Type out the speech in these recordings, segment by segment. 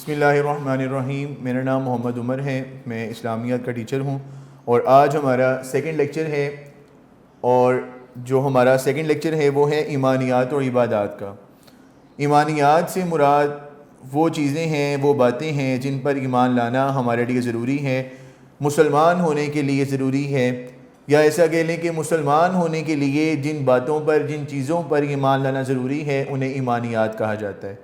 بسم اللہ الرحمن الرحیم۔ میرا نام محمد عمر ہے، میں اسلامیات کا ٹیچر ہوں، اور آج ہمارا سیکنڈ لیکچر ہے، اور جو ہمارا سیکنڈ لیکچر ہے وہ ہے ایمانیات اور عبادات کا۔ ایمانیات سے مراد وہ چیزیں ہیں، وہ باتیں ہیں جن پر ایمان لانا ہمارے لیے ضروری ہے، مسلمان ہونے کے لیے ضروری ہے، یا ایسا کہہ لیں کہ مسلمان ہونے کے لیے جن باتوں پر، جن چیزوں پر ایمان لانا ضروری ہے انہیں ایمانیات کہا جاتا ہے۔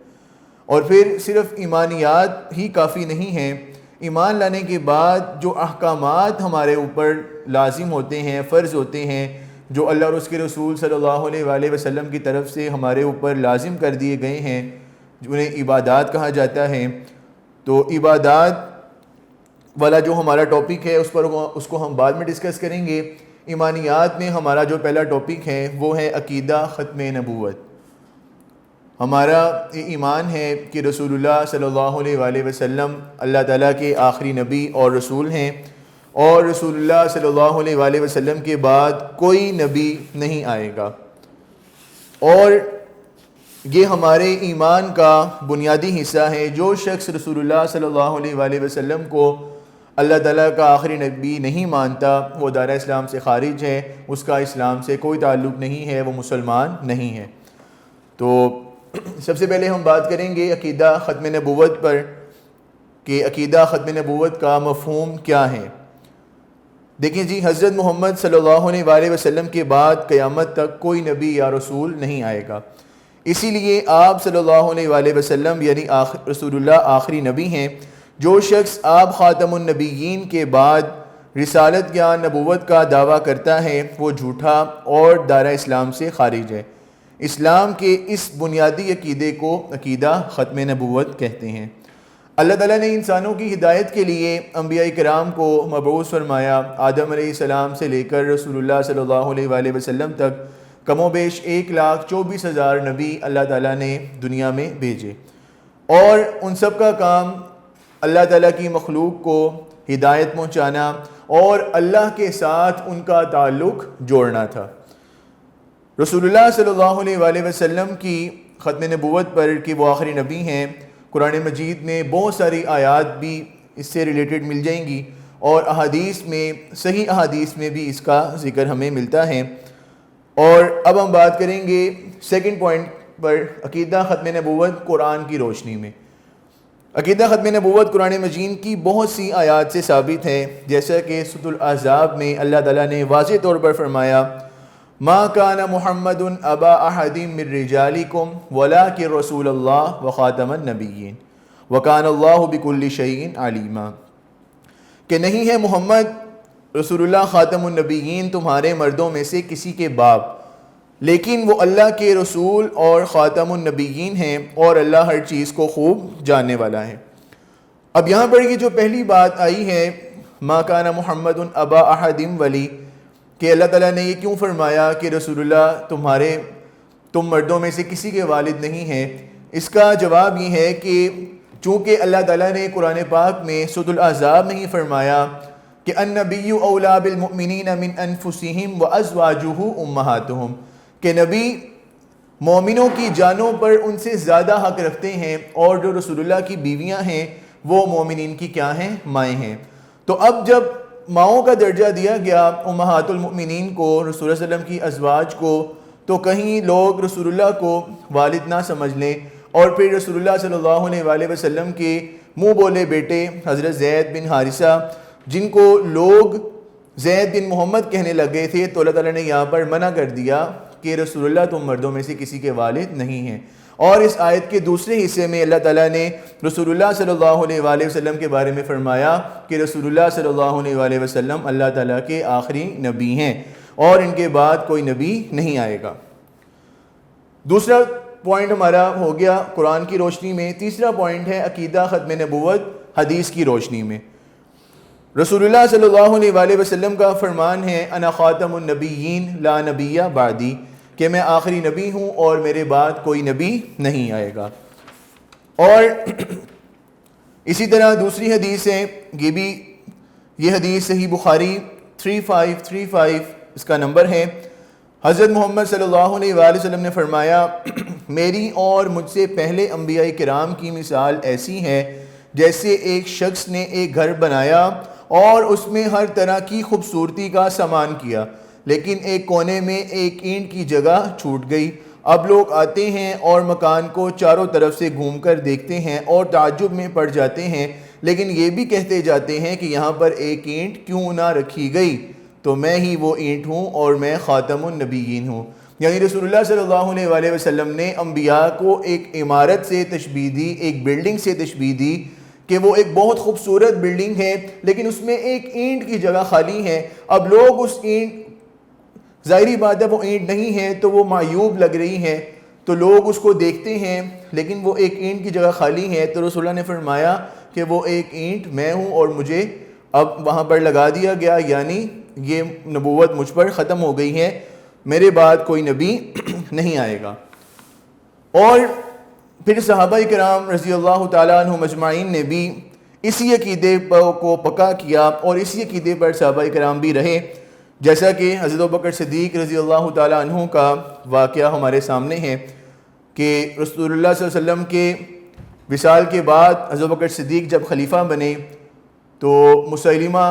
اور پھر صرف ایمانیات ہی کافی نہیں ہیں، ایمان لانے کے بعد جو احکامات ہمارے اوپر لازم ہوتے ہیں، فرض ہوتے ہیں، جو اللہ اور اس کے رسول صلی اللہ علیہ وآلہ وسلم کی طرف سے ہمارے اوپر لازم کر دیے گئے ہیں، جنہیں عبادات کہا جاتا ہے۔ تو عبادات والا جو ہمارا ٹاپک ہے اس کو ہم بعد میں ڈسکس کریں گے۔ ایمانیات میں ہمارا جو پہلا ٹاپک ہے وہ ہے عقیدہ ختم نبوت۔ ہمارا یہ ایمان ہے کہ رسول اللہ صلی اللہ علیہ وآلہ وسلم اللہ تعالیٰ کے آخری نبی اور رسول ہیں، اور رسول اللہ صلی اللہ علیہ وآلہ وسلم کے بعد کوئی نبی نہیں آئے گا، اور یہ ہمارے ایمان کا بنیادی حصہ ہے۔ جو شخص رسول اللہ صلی اللہ علیہ وآلہ وسلم کو اللہ تعالیٰ کا آخری نبی نہیں مانتا وہ دائرہ اسلام سے خارج ہے، اس کا اسلام سے کوئی تعلق نہیں ہے، وہ مسلمان نہیں ہے۔ تو سب سے پہلے ہم بات کریں گے عقیدہ ختم نبوت پر، کہ عقیدہ ختم نبوت کا مفہوم کیا ہے۔ دیکھیں جی، حضرت محمد صلی اللہ علیہ وآلہ وسلم کے بعد قیامت تک کوئی نبی یا رسول نہیں آئے گا، اسی لیے آپ صلی اللہ علیہ وآلہ وسلم یعنی رسول اللہ آخری نبی ہیں۔ جو شخص آپ خاتم النبیین کے بعد رسالت یا نبوت کا دعویٰ کرتا ہے وہ جھوٹا اور دائرہ اسلام سے خارج ہے۔ اسلام کے اس بنیادی عقیدے کو عقیدہ ختم نبوت کہتے ہیں۔ اللہ تعالیٰ نے انسانوں کی ہدایت کے لیے انبیاء کرام کو مبعوث فرمایا۔ آدم علیہ السلام سے لے کر رسول اللہ صلی اللہ علیہ وآلہ وسلم تک کم و بیش 1,24,000 نبی اللہ تعالیٰ نے دنیا میں بھیجے، اور ان سب کا کام اللہ تعالیٰ کی مخلوق کو ہدایت پہنچانا اور اللہ کے ساتھ ان کا تعلق جوڑنا تھا۔ رسول اللہ صلی اللہ علیہ وآلہ وسلم کی ختم نبوت پر کہ وہ آخری نبی ہیں، قرآن مجید میں بہت ساری آیات بھی اس سے ریلیٹڈ مل جائیں گی، اور احادیث میں، صحیح احادیث میں بھی اس کا ذکر ہمیں ملتا ہے۔ اور اب ہم بات کریں گے سیکنڈ پوائنٹ پر، عقیدہ ختم نبوت قرآن کی روشنی میں۔ عقیدہ ختم نبوت قرآن مجید کی بہت سی آیات سے ثابت ہے، جیسا کہ سورۃ الاحزاب میں اللہ تعالیٰ نے واضح طور پر فرمایا، ما کان محمد ابا احد من رجالکم ولکن رسول اللہ وخاتم النبیین وکان اللہ بکل شیء علیما، کہ نہیں ہے محمد رسول اللہ خاتم النبیین تمہارے مردوں میں سے کسی کے باپ، لیکن وہ اللہ کے رسول اور خاتم النبیین ہیں، اور اللہ ہر چیز کو خوب جاننے والا ہے۔ اب یہاں پر یہ جو پہلی بات آئی ہے ما کان محمد ابا احد ولی، کہ اللہ تعالیٰ نے یہ کیوں فرمایا کہ رسول اللہ تم مردوں میں سے کسی کے والد نہیں ہیں؟ اس کا جواب یہ ہے کہ چونکہ اللہ تعالیٰ نے قرآن پاک میں سورۃ الاحزاب میں ہی فرمایا کہ النبی اولیٰ بالمؤمنین من انفسہم وازواجہ امہاتہم، کہ نبی مومنوں کی جانوں پر ان سے زیادہ حق رکھتے ہیں، اور جو رسول اللہ کی بیویاں ہیں وہ مومنین کی کیا ہیں؟ مائیں ہیں۔ تو اب جب ماؤں کا درجہ دیا گیا امہات المؤمنین کو، رسول اللہ صلی اللہ علیہ وسلم کی ازواج کو، تو کہیں لوگ رسول اللہ کو والد نہ سمجھ لیں، اور پھر رسول اللہ صلی اللہ علیہ وآلہ وسلم کے منہ بولے بیٹے حضرت زید بن حارثہ، جن کو لوگ زید بن محمد کہنے لگے تھے، تو اللہ تعالیٰ نے یہاں پر منع کر دیا کہ رسول اللہ تم مردوں میں سے کسی کے والد نہیں ہیں۔ اور اس آیت کے دوسرے حصے میں اللہ تعالیٰ نے رسول اللہ صلی اللہ علیہ وآلہ وسلم کے بارے میں فرمایا کہ رسول اللہ صلی اللہ علیہ وآلہ وسلم اللہ تعالیٰ کے آخری نبی ہیں، اور ان کے بعد کوئی نبی نہیں آئے گا۔ دوسرا پوائنٹ ہمارا ہو گیا قرآن کی روشنی میں۔ تیسرا پوائنٹ ہے عقیدہ ختم نبوت حدیث کی روشنی میں۔ رسول اللہ صلی اللہ علیہ وآلہ وسلم کا فرمان ہے انا خاتم النبیین لا نبی بعدی، کہ میں آخری نبی ہوں اور میرے بعد کوئی نبی نہیں آئے گا۔ اور اسی طرح دوسری حدیث ہے، یہ حدیث صحیح بخاری 3535 اس کا نمبر ہے۔ حضرت محمد صلی اللہ علیہ وآلہ وسلم نے فرمایا، میری اور مجھ سے پہلے انبیاء کرام کی مثال ایسی ہے جیسے ایک شخص نے ایک گھر بنایا اور اس میں ہر طرح کی خوبصورتی کا سامان کیا، لیکن ایک کونے میں ایک اینٹ کی جگہ چھوٹ گئی۔ اب لوگ آتے ہیں اور مکان کو چاروں طرف سے گھوم کر دیکھتے ہیں اور تعجب میں پڑ جاتے ہیں، لیکن یہ بھی کہتے جاتے ہیں کہ یہاں پر ایک اینٹ کیوں نہ رکھی گئی، تو میں ہی وہ اینٹ ہوں اور میں خاتم النبیین ہوں۔ یعنی رسول اللہ صلی اللہ علیہ وآلہ وسلم نے انبیاء کو ایک عمارت سے تشبیہ دی، ایک بلڈنگ سے تشبیہ دی کہ وہ ایک بہت خوبصورت بلڈنگ ہے، لیکن اس میں ایک اینٹ کی جگہ خالی ہے۔ اب لوگ اس اینٹ، ظاہری بات ہے وہ اینٹ نہیں ہے تو وہ معیوب لگ رہی ہے، تو لوگ اس کو دیکھتے ہیں لیکن وہ ایک اینٹ کی جگہ خالی ہے، تو رسول اللہ نے فرمایا کہ وہ ایک اینٹ میں ہوں اور مجھے اب وہاں پر لگا دیا گیا، یعنی یہ نبوت مجھ پر ختم ہو گئی ہے، میرے بعد کوئی نبی نہیں آئے گا۔ اور پھر صحابہ کرام رضی اللہ تعالیٰ عنہم اجمعین نے بھی اسی عقیدے کو پکا کیا اور اسی عقیدے پر صحابہ کرام بھی رہے، جیسا کہ حضرت ابوبکر صدیق رضی اللہ تعالیٰ عنہ کا واقعہ ہمارے سامنے ہے کہ رسول اللہ صلی اللہ علیہ وسلم کے وصال کے بعد حضرت ابوبکر صدیق جب خلیفہ بنے تو مسیلمہ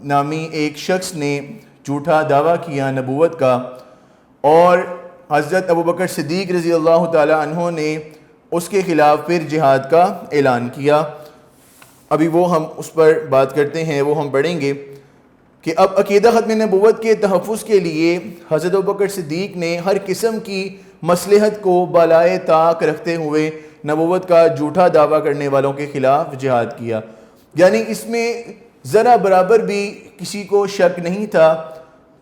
نامی ایک شخص نے جھوٹا دعویٰ کیا نبوت کا، اور حضرت ابوبکر صدیق رضی اللہ تعالیٰ عنہ نے اس کے خلاف پھر جہاد کا اعلان کیا۔ ابھی وہ ہم اس پر بات کرتے ہیں، وہ ہم پڑھیں گے کہ اب عقیدہ ختم نبوت کے تحفظ کے لیے حضرت ابوبکر صدیق نے ہر قسم کی مصلحت کو بالائے طاق رکھتے ہوئے نبوت کا جھوٹا دعویٰ کرنے والوں کے خلاف جہاد کیا۔ یعنی اس میں ذرا برابر بھی کسی کو شک نہیں تھا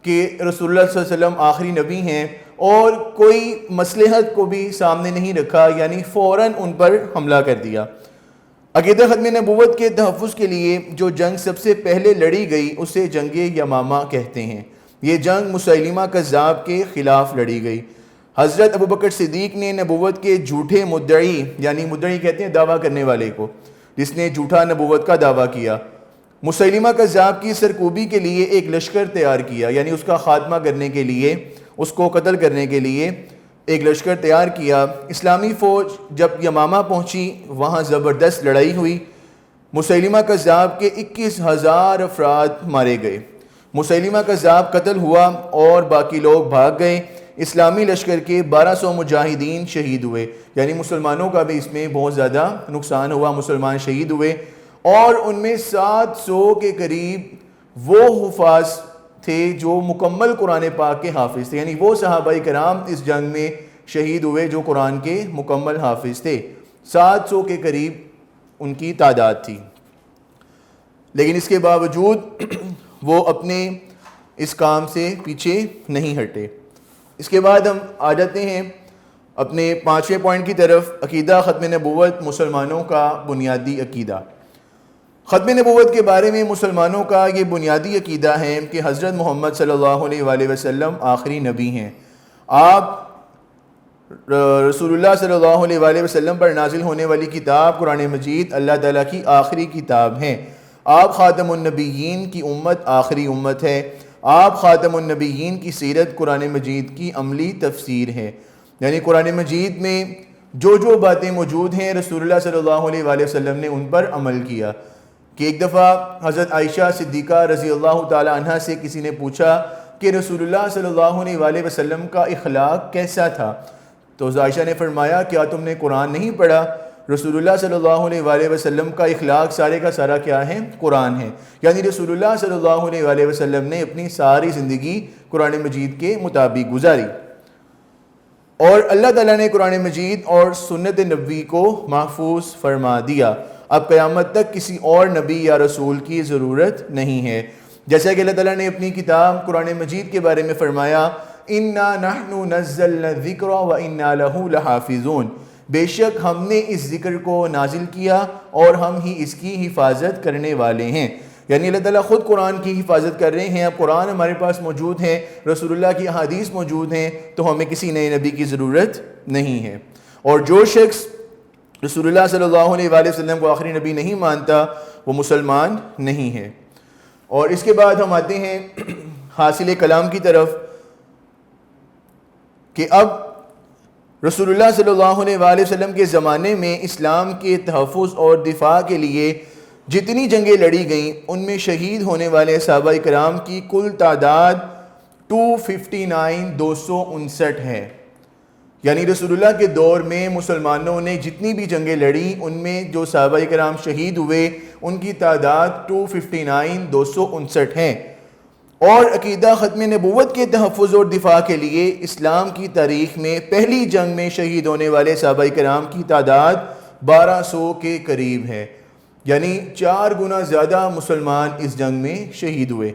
کہ رسول اللہ صلی اللہ علیہ وسلم آخری نبی ہیں، اور کوئی مصلحت کو بھی سامنے نہیں رکھا، یعنی فوراً ان پر حملہ کر دیا۔ عقیدہ ختم نبوت کے تحفظ کے لیے جو جنگ سب سے پہلے لڑی گئی اسے جنگ یمامہ کہتے ہیں۔ یہ جنگ مسیلمہ کذاب کے خلاف لڑی گئی۔ حضرت ابوبکر صدیق نے نبوت کے جھوٹے مدعی، یعنی مدعی کہتے ہیں دعویٰ کرنے والے کو، جس نے جھوٹا نبوت کا دعویٰ کیا، مسیلمہ کذاب کی سرکوبی کے لیے ایک لشکر تیار کیا، یعنی اس کا خاتمہ کرنے کے لیے، اس کو قتل کرنے کے لیے ایک لشکر تیار کیا۔ اسلامی فوج جب یمامہ پہنچی وہاں زبردست لڑائی ہوئی، مسیلمہ کذاب کے 21,000 افراد مارے گئے، مسیلمہ کذاب قتل ہوا اور باقی لوگ بھاگ گئے۔ اسلامی لشکر کے 1200 مجاہدین شہید ہوئے، یعنی مسلمانوں کا بھی اس میں بہت زیادہ نقصان ہوا، مسلمان شہید ہوئے، اور ان میں 700 کے قریب وہ حفاظ تھے جو مکمل قرآن پاک کے حافظ تھے، یعنی وہ صحابہ کرام اس جنگ میں شہید ہوئے جو قرآن کے مکمل حافظ تھے، 700 کے قریب ان کی تعداد تھی۔ لیکن اس کے باوجود وہ اپنے اس کام سے پیچھے نہیں ہٹے۔ اس کے بعد ہم آ جاتے ہیں اپنے 5ویں پوائنٹ کی طرف، عقیدہ ختم نبوت مسلمانوں کا بنیادی عقیدہ۔ ختم نبوت کے بارے میں مسلمانوں کا یہ بنیادی عقیدہ ہے کہ حضرت محمد صلی اللہ علیہ وآلہ وسلم آخری نبی ہیں۔ آپ رسول اللہ صلی اللہ علیہ وآلہ وسلم پر نازل ہونے والی کتاب قرآن مجید اللہ تعالیٰ کی آخری کتاب ہیں۔ آپ خاتم النبیین کی امت آخری امت ہے۔ آپ خاتم النبیین کی سیرت قرآن مجید کی عملی تفسیر ہے، یعنی قرآن مجید میں جو جو باتیں موجود ہیں رسول اللہ صلی اللہ علیہ وآلہ وسلم نے ان پر عمل کیا۔ کہ ایک دفعہ حضرت عائشہ صدیقہ رضی اللہ تعالی عنہ سے کسی نے پوچھا کہ رسول اللہ صلی اللہ علیہ وآلہ وسلم کا اخلاق کیسا تھا، تو عائشہ نے فرمایا کیا تم نے قرآن نہیں پڑھا؟ رسول اللہ صلی اللہ علیہ وآلہ وسلم کا اخلاق سارے کا سارا کیا ہے؟ قرآن ہے، یعنی رسول اللہ صلی اللہ علیہ وآلہ وسلم نے اپنی ساری زندگی قرآن مجید کے مطابق گزاری، اور اللہ تعالیٰ نے قرآن مجید اور سنت نبوی کو محفوظ فرما دیا۔ اب قیامت تک کسی اور نبی یا رسول کی ضرورت نہیں ہے، جیسا کہ اللہ تعالیٰ نے اپنی کتاب قرآن مجید کے بارے میں فرمایا اِنَّا نَحْنُ نَزَّلْنَا الذِّكْرَ وَإِنَّا لَهُ لَحَافِظُونَ، بے شک ہم نے اس ذکر کو نازل کیا اور ہم ہی اس کی حفاظت کرنے والے ہیں۔ یعنی اللہ تعالیٰ خود قرآن کی حفاظت کر رہے ہیں۔ اب قرآن ہمارے پاس موجود ہے، رسول اللہ کی احادیث موجود ہیں، تو ہمیں کسی نئے نبی کی ضرورت نہیں ہے۔ اور جو شخص رسول اللہ صلی اللہ علیہ وآلہ وسلم کو آخری نبی نہیں مانتا وہ مسلمان نہیں ہے۔ اور اس کے بعد ہم آتے ہیں حاصل کلام کی طرف کہ اب رسول اللہ صلی اللہ علیہ وآلہ وسلم کے زمانے میں اسلام کے تحفظ اور دفاع کے لیے جتنی جنگیں لڑی گئیں ان میں شہید ہونے والے صحابہ کرام کی کل تعداد 259 ہے۔ یعنی رسول اللہ کے دور میں مسلمانوں نے جتنی بھی جنگیں لڑیں ان میں جو صحابہ کرام شہید ہوئے ان کی تعداد 259 ہیں۔ اور عقیدہ ختم نبوت کے تحفظ اور دفاع کے لیے اسلام کی تاریخ میں پہلی جنگ میں شہید ہونے والے صحابہ کرام کی تعداد 1200 کے قریب ہے، یعنی 4 گنا زیادہ مسلمان اس جنگ میں شہید ہوئے۔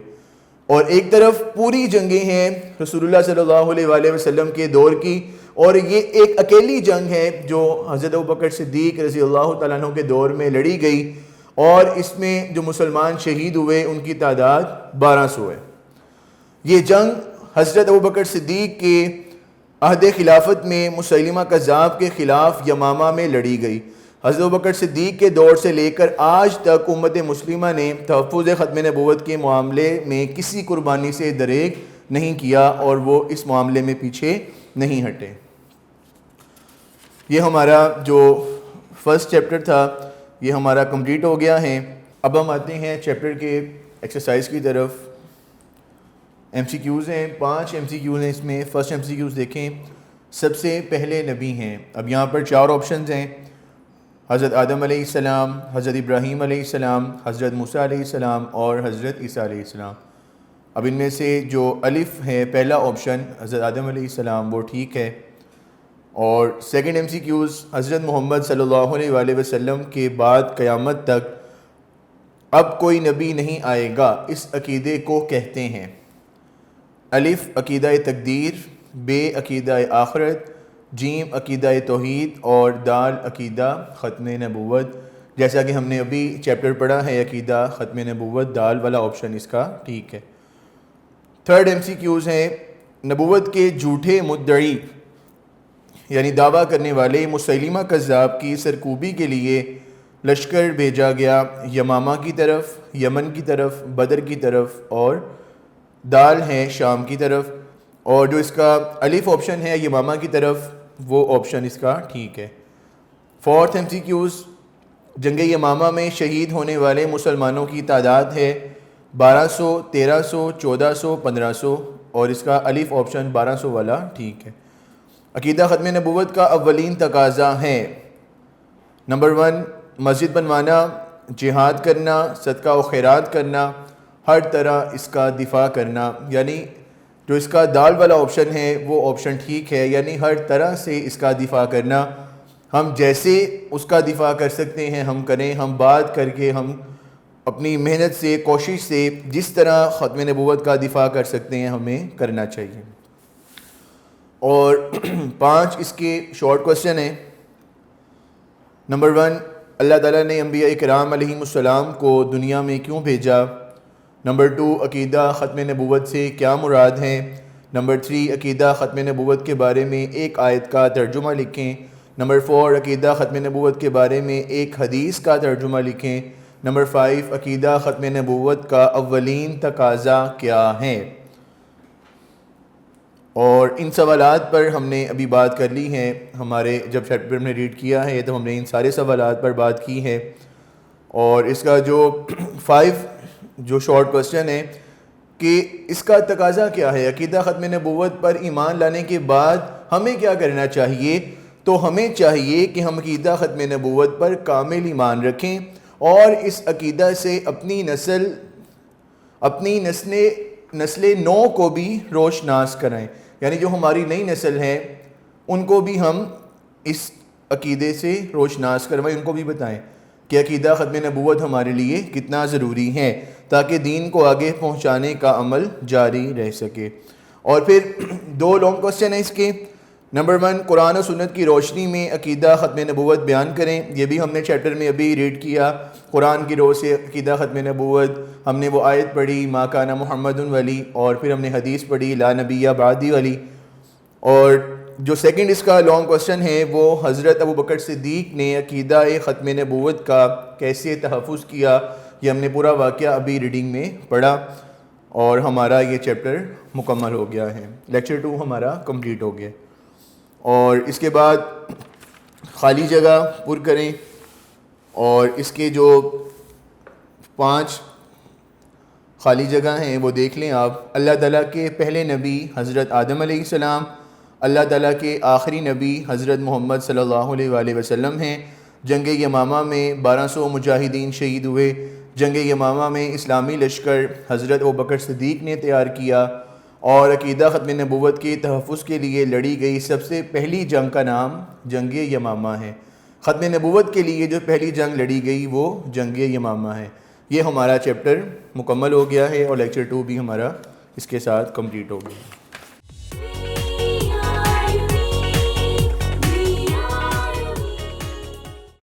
اور ایک طرف پوری جنگیں ہیں رسول اللہ صلی اللہ علیہ وآلہ وسلم کے دور کی، اور یہ ایک اکیلی جنگ ہے جو حضرت ابوبکر صدیق رضی اللہ تعالیٰ عنہ کے دور میں لڑی گئی، اور اس میں جو مسلمان شہید ہوئے ان کی تعداد 1200 ہے۔ یہ جنگ حضرت ابوبکر صدیق کے عہد خلافت میں مسیلمہ کذاب کے خلاف یمامہ میں لڑی گئی۔ حضرت ابوبکر صدیق کے دور سے لے کر آج تک امت مسلمہ نے تحفظ ختم نبوت کے معاملے میں کسی قربانی سے دریغ نہیں کیا، اور وہ اس معاملے میں پیچھے نہیں ہٹے۔ یہ ہمارا جو فرسٹ چیپٹر تھا یہ ہمارا کمپلیٹ ہو گیا ہے۔ اب ہم آتے ہیں چیپٹر کے ایکسرسائز کی طرف۔ ایم سی کیوز ہیں، 5 ایم سی کیوز ہیں اس میں۔ فرسٹ ایم سی کیوز دیکھیں، سب سے پہلے نبی ہیں۔ اب یہاں پر 4 آپشنز ہیں، حضرت آدم علیہ السلام، حضرت ابراہیم علیہ السلام، حضرت موسیٰ علیہ السلام اور حضرت عیسیٰ علیہ السلام۔ اب ان میں سے جو الف ہے پہلا آپشن حضرت آدم علیہ السلام وہ ٹھیک ہے۔ اور سیکنڈ ایم سی کیوز، حضرت محمد صلی اللہ علیہ وآلہ وسلم کے بعد قیامت تک اب کوئی نبی نہیں آئے گا، اس عقیدے کو کہتے ہیں۔ الف عقیدہ تقدیر، بے عقیدہ آخرت، جیم عقیدہ توحید اور دال عقیدہ ختم نبوت۔ جیسا کہ ہم نے ابھی چیپٹر پڑھا ہے عقیدہ ختم نبوت، دال والا آپشن اس کا ٹھیک ہے۔ تھرڈ ایم سی کیوز ہیں، نبوت کے جھوٹے مدعی یعنی دعویٰ کرنے والے مسیلمہ کذاب کی سرکوبی کے لیے لشکر بھیجا گیا یمامہ کی طرف، یمن کی طرف، بدر کی طرف، اور دال ہے شام کی طرف۔ اور جو اس کا الف آپشن ہے یمامہ کی طرف وہ آپشن اس کا ٹھیک ہے۔ فورتھ ایم سی کیوز، جنگ یمامہ میں شہید ہونے والے مسلمانوں کی تعداد ہے 1200، 1300، 1400، 1500، اور اس کا الف آپشن 1200 والا ٹھیک ہے۔ عقیدہ ختم نبوت کا اولین تقاضا ہے، نمبر 1 مسجد بنوانا، جہاد کرنا، صدقہ و خیرات کرنا، ہر طرح اس کا دفاع کرنا۔ یعنی جو اس کا دال والا آپشن ہے وہ آپشن ٹھیک ہے، یعنی ہر طرح سے اس کا دفاع کرنا۔ ہم جیسے اس کا دفاع کر سکتے ہیں ہم کریں، ہم بات کر کے، ہم اپنی محنت سے، کوشش سے جس طرح ختم نبوت کا دفاع کر سکتے ہیں ہمیں کرنا چاہیے۔ اور 5 اس کے شارٹ کوسچن ہیں۔ نمبر 1، اللہ تعالیٰ نے انبیاء کرام علیہم السلام کو دنیا میں کیوں بھیجا؟ نمبر 2، عقیدہ ختم نبوت سے کیا مراد ہے؟ نمبر 3، عقیدہ ختم نبوت کے بارے میں ایک آیت کا ترجمہ لکھیں۔ نمبر 4، عقیدہ ختم نبوت کے بارے میں ایک حدیث کا ترجمہ لکھیں۔ نمبر 5، عقیدہ ختم نبوت کا اولین تقاضا کیا ہے؟ اور ان سوالات پر ہم نے ابھی بات کر لی ہے، ہمارے جب چیپٹر میں ریڈ کیا ہے تو ہم نے ان سارے سوالات پر بات کی ہے۔ اور اس کا جو 5 جو شارٹ کوسچن ہے کہ اس کا تقاضا کیا ہے، عقیدہ ختم نبوت پر ایمان لانے کے بعد ہمیں کیا کرنا چاہیے؟ تو ہمیں چاہیے کہ ہم عقیدہ ختم نبوت پر کامل ایمان رکھیں اور اس عقیدہ سے اپنی نسل نو کو بھی روشناس کریں، یعنی جو ہماری نئی نسل ہے ان کو بھی ہم اس عقیدے سے روشناس کروائیں، ان کو بھی بتائیں کہ عقیدہ ختم نبوت ہمارے لیے کتنا ضروری ہے تاکہ دین کو آگے پہنچانے کا عمل جاری رہ سکے۔ اور پھر 2 لانگ کوسچن ہیں اس کے۔ نمبر 1، قرآن و سنت کی روشنی میں عقیدہ ختم نبوت بیان کریں۔ یہ بھی ہم نے چیپٹر میں ابھی ریڈ کیا، قرآن کی روح سے عقیدہ ختم نبوت، ہم نے وہ آیت پڑھی ما کان محمد ولی، اور پھر ہم نے حدیث پڑھی لا نبی بعدی والی۔ اور جو سیکنڈ اس کا لانگ کوسچن ہے وہ حضرت ابوبکر صدیق نے عقیدہ ختم نبوت کا کیسے تحفظ کیا، یہ ہم نے پورا واقعہ ابھی ریڈنگ میں پڑھا، اور ہمارا یہ چیپٹر مکمل ہو گیا ہے، لیکچر 2 ہمارا کمپلیٹ ہو گیا۔ اور اس کے بعد خالی جگہ پر کریں، اور اس کے جو 5 خالی جگہ ہیں وہ دیکھ لیں آپ۔ اللہ تعالیٰ کے پہلے نبی حضرت آدم علیہ السلام، اللہ تعالیٰ کے آخری نبی حضرت محمد صلی اللہ علیہ وآلہ وسلم ہیں۔ جنگ یمامہ میں 1200 مجاہدین شہید ہوئے۔ جنگ یمامہ میں اسلامی لشکر حضرت ابوبکر صدیق نے تیار کیا، اور عقیدہ ختم نبوت کے تحفظ کے لیے لڑی گئی سب سے پہلی جنگ کا نام جنگ یمامہ ہے۔ ختم نبوت کے لیے جو پہلی جنگ لڑی گئی وہ جنگ یمامہ ہے۔ یہ ہمارا چیپٹر مکمل ہو گیا ہے، اور لیکچر 2 بھی ہمارا اس کے ساتھ کمپلیٹ ہو گیا۔